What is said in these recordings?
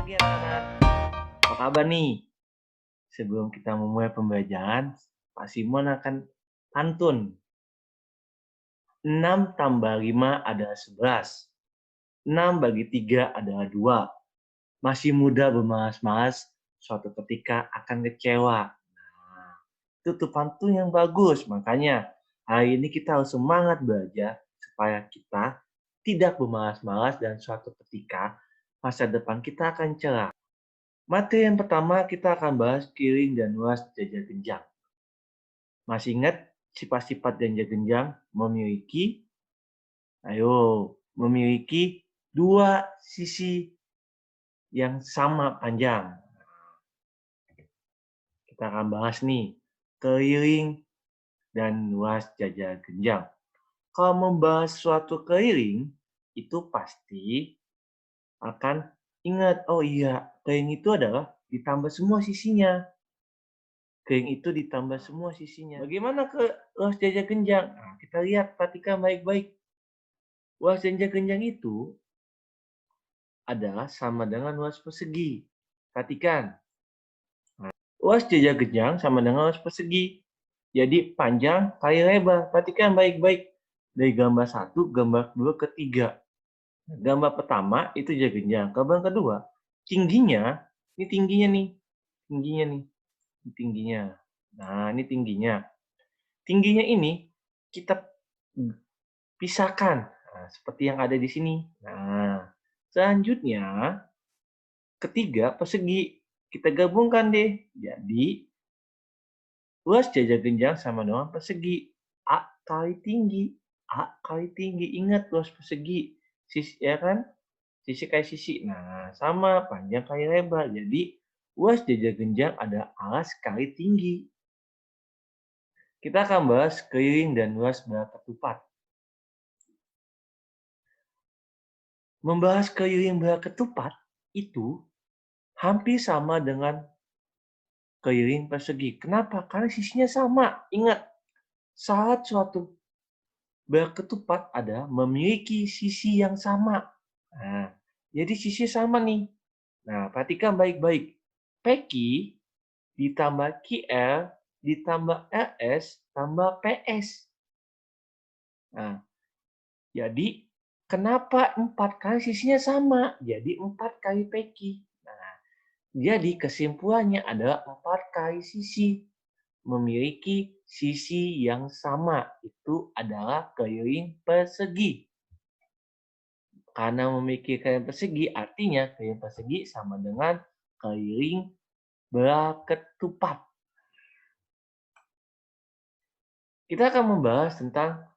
pagi anak-anak. Apa kabar nih? Sebelum kita memulai pembelajaran, Pak Simon akan pantun. 6 tambah 5 adalah 11. 6 bagi 3 adalah 2. Masih muda bermalas-malas, suatu ketika akan kecewa. Nah, itu tuh pantun yang bagus. Makanya hari ini kita harus semangat belajar supaya kita tidak bermalas-malas dan suatu ketika masa depan kita akan cerah. Materi yang pertama kita akan bahas Kiring dan Luas Jajah-Genjang. Masih ingat sifat-sifat Jajah-Genjang memiliki dua sisi yang sama panjang. Kita akan bahas nih, keliling dan luas Jajah-Genjang. Kalau membahas suatu keliling, itu pasti akan ingat, oh iya, keliling itu adalah ditambah semua sisinya. Kering itu ditambah semua sisinya. Bagaimana ke luas Jajah-Genjang? Nah, kita lihat, perhatikan baik-baik. Luas Jajah-Genjang itu adalah sama dengan luas persegi. Perhatikan. Nah, luas Jajah-Genjang sama dengan luas persegi. Jadi panjang kali lebar. Perhatikan baik-baik. Dari gambar 1, gambar 2, ketiga. Gambar pertama itu Jajah-Genjang. Gambar kedua, tingginya, ini tingginya nih. Tingginya nih. Ini tingginya. Nah, ini tingginya. Tingginya ini kita pisahkan. Nah, seperti yang ada di sini. Nah, selanjutnya ketiga persegi. Kita gabungkan deh. Jadi, luas Jajah-Genjang sama dengan persegi. A kali tinggi. A kali tinggi. Ingat luas persegi. Sisi, ya kan? Sisi kali sisi. Nah, sama panjang kali lebar. Jadi, luas Jajah-Genjang ada alas kali tinggi. Kita akan bahas keliling dan luas bala ketupat. Membahas keliling bala ketupat itu hampir sama dengan keliling persegi. Kenapa? Karena sisinya sama. Ingat, saat suatu bala ketupat ada memiliki sisi yang sama. Nah, jadi sisi sama nih. Nah, perhatikan baik-baik. PQ ditambah QL ditambah LS tambah PS. Nah, jadi kenapa 4 kali sisinya sama? Jadi 4 kali PQ. Nah, jadi kesimpulannya adalah 4 kali sisi memiliki sisi yang sama. Itu adalah keliling persegi. Karena memiliki keliling persegi, artinya keliling persegi sama dengan keliling berketupat. Kita akan membahas tentang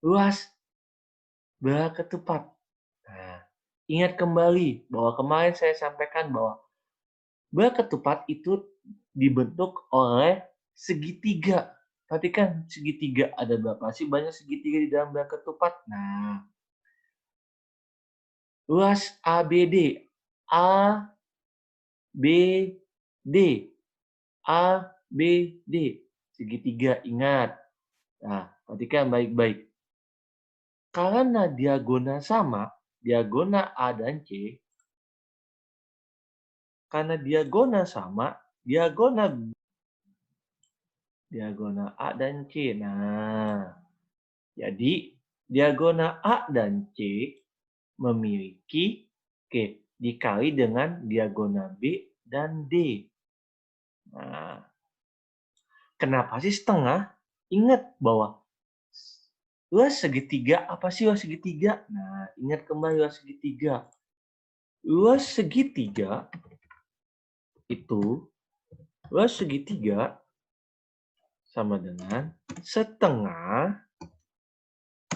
luas berketupat. Nah, ingat kembali bahwa kemarin saya sampaikan bahwa berketupat itu dibentuk oleh segitiga. Perhatikan segitiga ada berapa sih banyak segitiga di dalam berketupat. Nah, luas ABD, A, B, D, A, B, D. Segitiga, ingat. Nah, perhatikan baik-baik. Karena diagonal sama, diagonal A dan C, karena diagonal sama, diagonal A dan C. Nah, jadi diagonal A dan C memiliki dikali dengan diagonal B dan D. Nah, kenapa sih setengah? Ingat bahwa luas segitiga, apa sih luas segitiga? Nah, ingat kembali luas segitiga. Luas segitiga itu, luas segitiga sama dengan setengah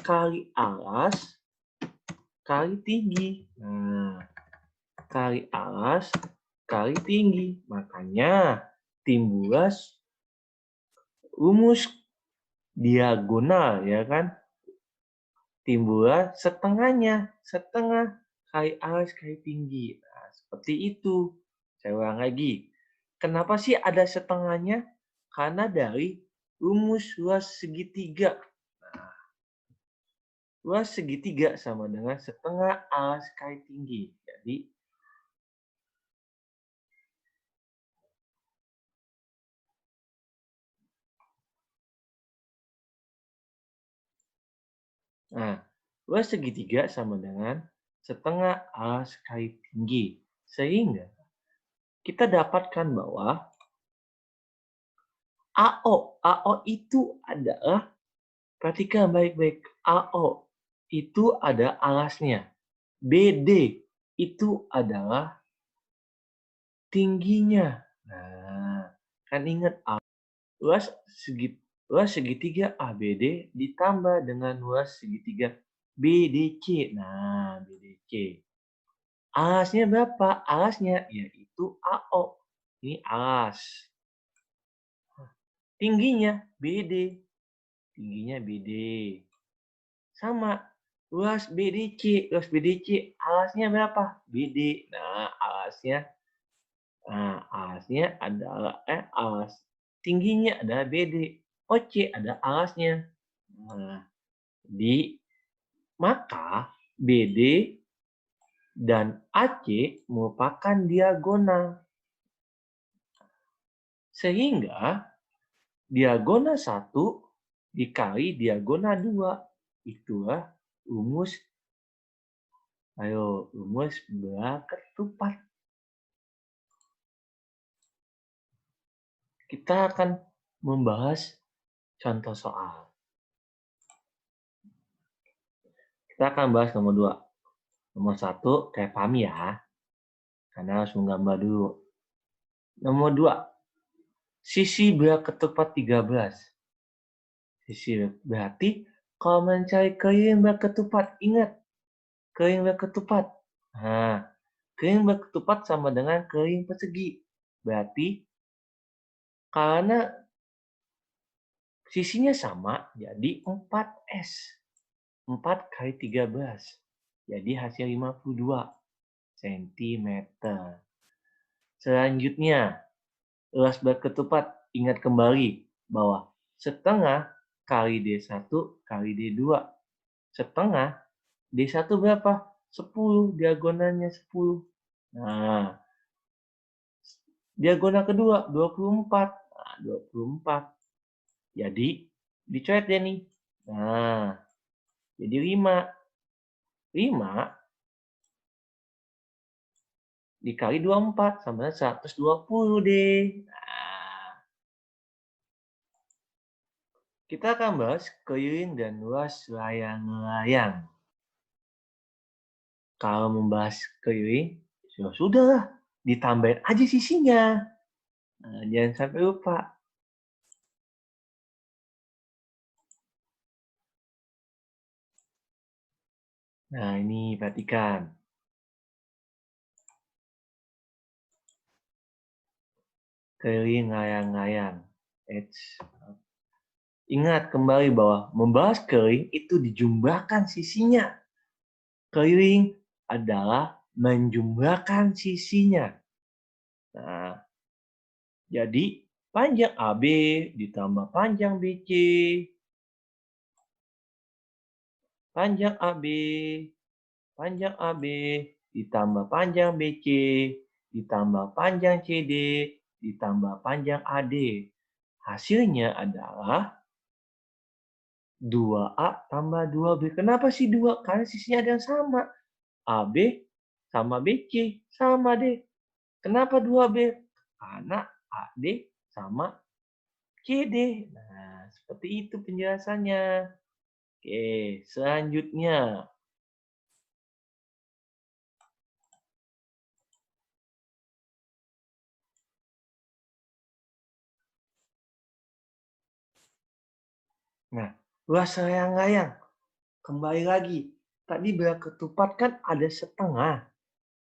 kali alas kali tinggi. Nah, kali alas kali tinggi. Makanya timbul rumus diagonal, ya kan? Timbul setengahnya. Setengah kali alas kali tinggi. Nah, seperti itu. Saya ulang lagi. Kenapa sih ada setengahnya? Karena dari rumus luas segitiga. Nah, luas segitiga sama dengan setengah alas kali tinggi. Jadi, Nah, luas segitiga sama dengan setengah alas kali tinggi. Sehingga kita dapatkan bahwa AO itu adalah, perhatikan baik-baik, AO itu ada alasnya. BD itu adalah tingginya. Nah, kan ingat luas luas segitiga ABD ditambah dengan luas segitiga BDC. Nah, BDC. Alasnya berapa? Alasnya yaitu AO. Ini alas. Tingginya BD. Tingginya BD. Sama. Luas BDC. Luas BDC. Alasnya berapa? BD. Alasnya adalah alas tingginya adalah BD. OC ada alasnya. Nah, maka BD dan AC merupakan diagonal. Sehingga diagonal 1 dikali diagonal 2 itulah rumus belah ketupat. Kita akan membahas contoh soal. Kita akan bahas nomor 2. Nomor 1 kayak pahami ya. Karena harus menggambar dulu. Nomor 2. Sisi belah ketupat 13. Sisi berarti kalau mencari keliling belah ketupat, ingat keliling belah ketupat. Nah, keliling belah ketupat sama dengan keliling persegi. Berarti karena sisinya sama, jadi 4S. 4 kali 13. Jadi hasil 52 cm. Selanjutnya, luas belah ketupat. Ingat kembali bahwa setengah kali D1 kali D2. Setengah D1 berapa? 10. Diagonalnya 10. Nah, diagonal kedua 24. Nah, 24. Jadi, dicoret deh nih. Nah, jadi 5. 5 dikali 24 sama dengan 120 deh. Nah, kita akan bahas keliling dan luas layang-layang. Kalau membahas keliling, sudahlah, ditambahin aja sisinya. Nah, jangan sampai lupa. Nah, ini perhatikan. Keliling layang-layang. Ingat kembali bahwa membahas keliling itu dijumlahkan sisinya. Keliling adalah menjumlahkan sisinya. Nah, jadi panjang AB ditambah panjang BC. Panjang AB ditambah panjang BC ditambah panjang CD ditambah panjang AD. Hasilnya adalah 2A tambah 2B. Kenapa sih 2? Karena sisinya ada yang sama. AB sama BC sama deh. Kenapa 2B? Karena AD sama CD. Nah, seperti itu penjelasannya. Oke, selanjutnya. Nah, luas layang-layang. Kembali lagi. Tadi belah ketupat kan ada setengah.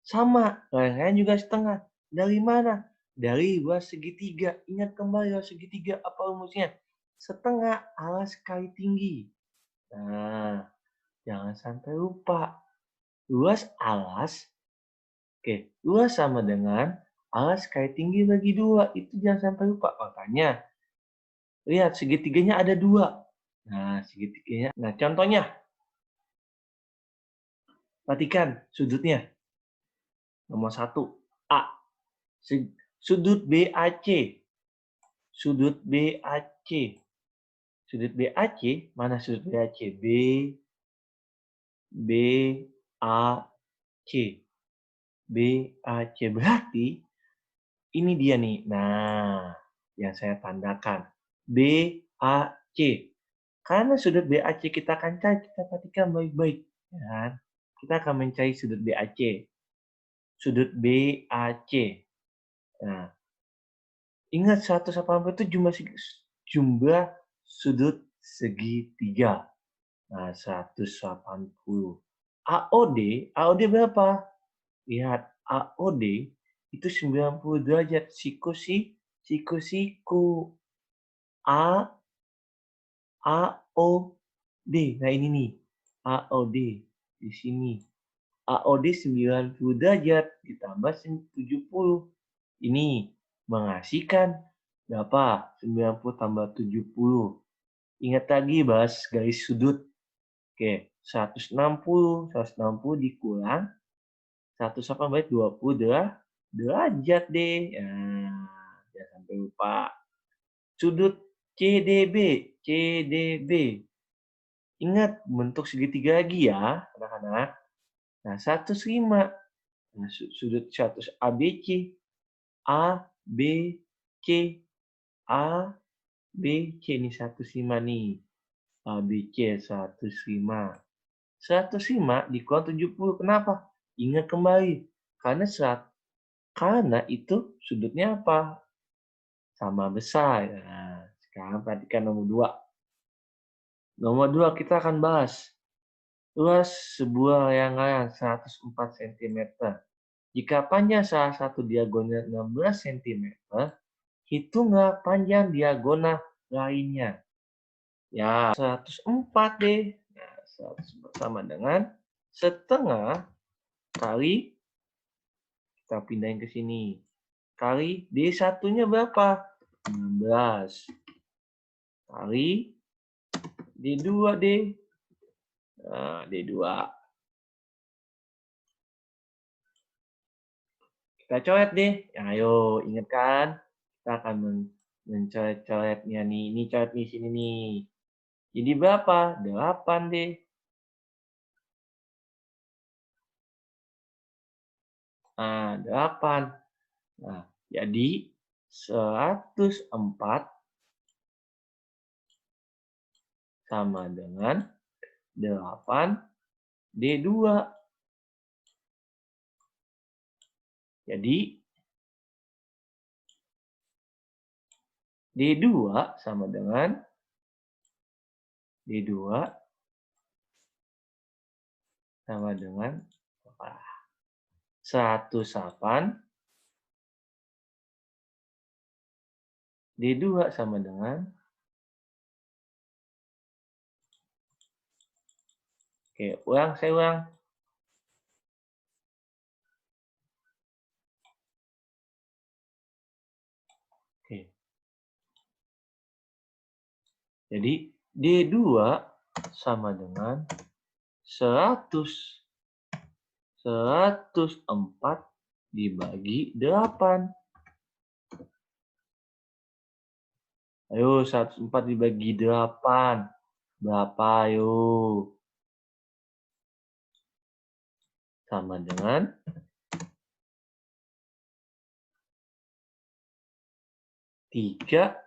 Sama, layang-layang juga setengah. Dari mana? Dari luas segitiga. Ingat kembali luas segitiga apa rumusnya? Setengah alas kali tinggi. Nah, jangan sampai lupa. Luas alas, luas sama dengan alas kali tinggi bagi 2. Itu jangan sampai lupa. Makanya, lihat segitiganya ada 2. Nah, segitiganya. Nah, contohnya. Perhatikan sudutnya. Nomor 1. A. Sudut BAC. Sudut BAC. Sudut BAC, mana sudut BAC? B, BAC. BAC berarti ini dia nih. Nah, yang saya tandakan. BAC. Karena sudut BAC kita akan cari, kita perhatikan baik-baik. Ya kan? Kita akan mencari sudut BAC. Sudut BAC. Nah, ingat 180 itu jumlah sudut segitiga. Nah, 180. AOD berapa? Lihat, AOD itu 90 derajat. Siku. A, AOD. Nah, ini nih. AOD. Di sini. AOD 90 derajat ditambah 70. Ini menghasilkan berapa? 90 tambah 70. Ingat lagi bahas garis sudut. Oke, 160 dikurang 180 20 derajat deh. Nah, jangan sampai lupa. Sudut CDB. Ingat bentuk segitiga lagi ya, anak-anak. Nah, 105. Nah, sudut 100 ABC. ABC. ABC ini 105 nih. ABC 105. 105 dikurang 70. Kenapa? Ingat kembali. Karena itu sudutnya apa? Sama besar. Nah, sekarang perhatikan nomor 2. Nomor 2 kita akan bahas. Luas sebuah layang-layang 104 cm. Jika panjang salah satu diagonal 16 cm, hitunglah panjang diagonal lainnya. Ya, 104 deh. Nah, 104 sama dengan setengah kali, kita pindahin ke sini, kali D1-nya berapa? 16. Kali D2 deh. Nah, D2. Kita coret deh. Ayo, ingat kan? Kita akan mencoret-coretnya nih. Ini coret di sini nih. Jadi berapa? 8 deh. Nah, 8. Nah, jadi 104 sama dengan 8 D2. Jadi D2 sama dengan D2 sama dengan 108. D2 sama dengan, oke, saya ulang. Oke. Jadi D2 sama dengan 104 dibagi 8. Ayo, 104 dibagi 8. Berapa, ayo? Sama dengan 13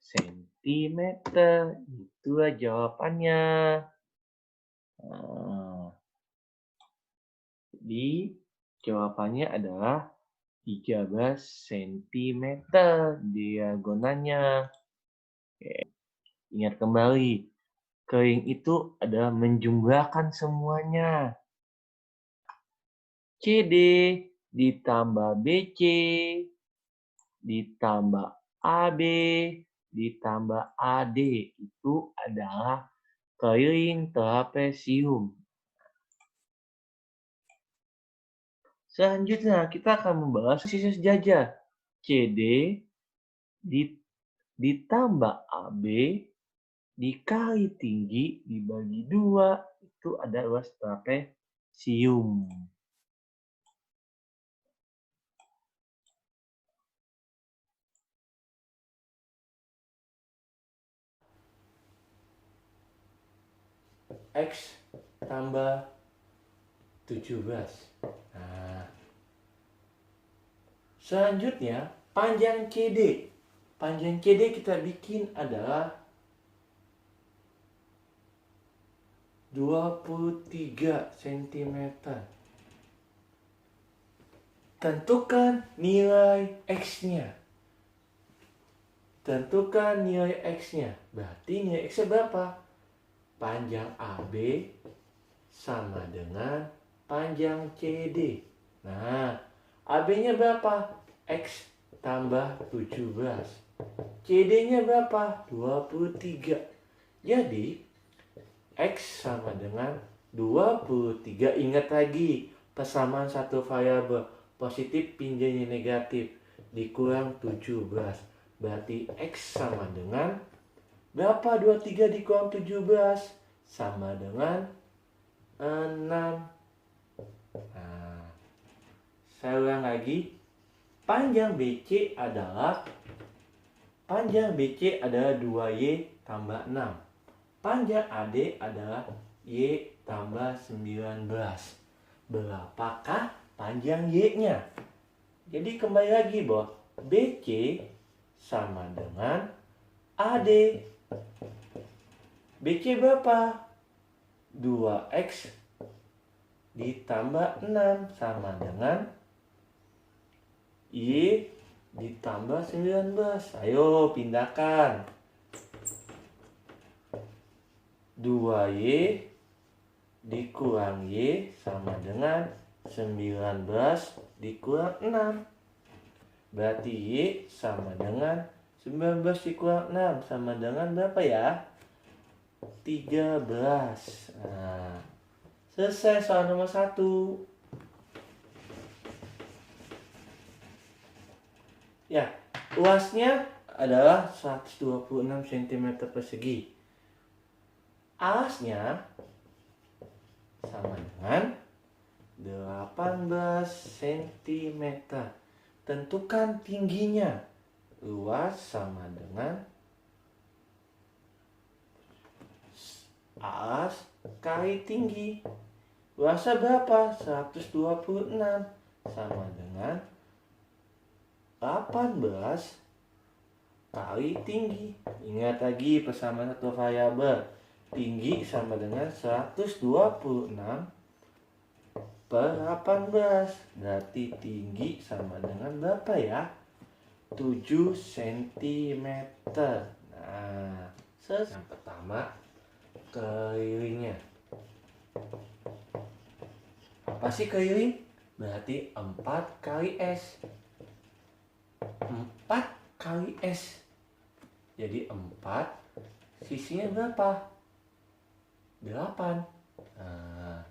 sentimeter. Itulah jawabannya. Nah, jadi jawabannya adalah 13 cm diagonalnya. Oke. Ingat kembali, kering itu adalah menjumlahkan semuanya. CD ditambah BC ditambah AB ditambah AD itu adalah keliling trapesium. Selanjutnya kita akan membahas sisi sejajar. CD ditambah AB dikali tinggi dibagi 2 itu ada luas trapesium. X tambah 17. Nah, selanjutnya panjang CD. Panjang CD kita bikin adalah 23 cm. Tentukan nilai X-nya. Tentukan nilai X-nya. Berarti nilai X-nya berapa? Panjang AB sama dengan panjang CD. Nah, AB-nya berapa? X tambah 17. CD-nya berapa? 23. Jadi, X sama dengan 23. Ingat lagi, persamaan satu variabel. Positif pinjanya negatif. Dikurang 17. Berarti X sama dengan berapa? 23 dikurang 17? Sama dengan 6. Nah, saya ulang lagi. Panjang BC adalah 2Y tambah 6. Panjang AD adalah Y tambah 19. Berapakah panjang Y-nya? Jadi kembali lagi bahwa BC sama dengan AD. BC berapa? 2X ditambah 6 sama dengan Y ditambah 19. Ayo pindahkan. 2Y dikurang Y sama dengan 19 dikurang 6. Berarti Y sama dengan 19 dikurang 6 sama dengan berapa ya? 13. Nah, selesai soal nomor 1. Ya, luasnya adalah 126 cm persegi. Alasnya sama dengan 18 cm. Tentukan tingginya. Luas sama dengan alas kali tinggi. Luasnya berapa? 126 sama dengan 18 kali tinggi. Ingat lagi persamaan satu variabel. Tinggi sama dengan 126 per 18. Berarti tinggi sama dengan berapa ya? 7 cm. Nah, yang pertama kelilingnya. Apa sih keliling? Berarti 4 kali S. 4 kali S. Jadi 4 sisinya berapa? 8. Nah,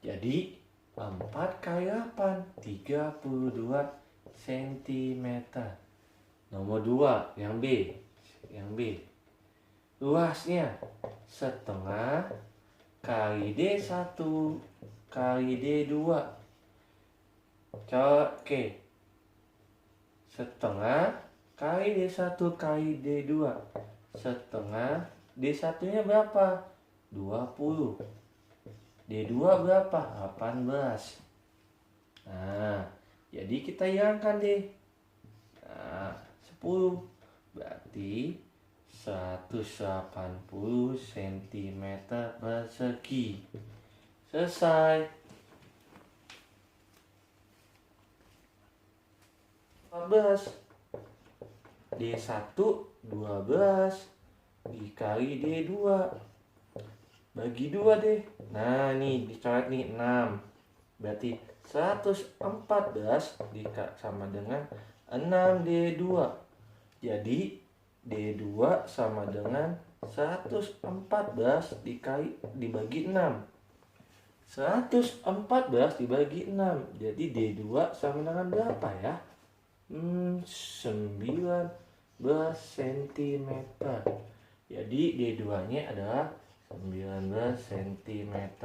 jadi 4 kali 8 32 cm. Nomor 2 yang B. Luasnya setengah kali D1 kali D2. Oke. Setengah kali D1 kali D2. Setengah D1-nya berapa? 20. D2 berapa? 18. Nah, jadi kita hilangkan deh. Nah, 10. Berarti 180 cm persegi. Selesai. 12. D1 12 dikali D2. Bagi 2 deh. Nah, nih dicoret nih 6. Berarti 114 sama dengan 6D2. Jadi D2 sama dengan 114 dibagi 6. 114 dibagi 6. Jadi D2 sama dengan berapa ya? 19 cm. Jadi D2-nya adalah 19 cm.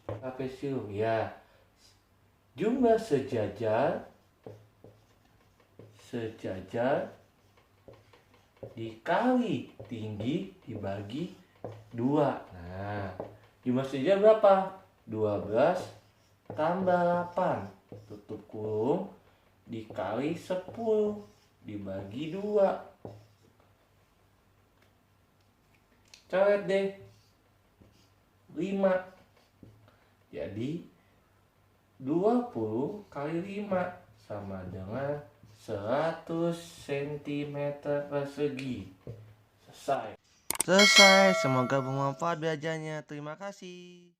Trapesium ya. Jumlah sejajar dikali tinggi dibagi 2. Nah, jumlah sejajar berapa? 12 tambah 8. Tutup kurung dikali 10 dibagi 2. Coret deh. 5. Jadi 20 kali 5 sama dengan 100 cm persegi. Selesai. Selesai, semoga bermanfaat belajarnya. Terima kasih.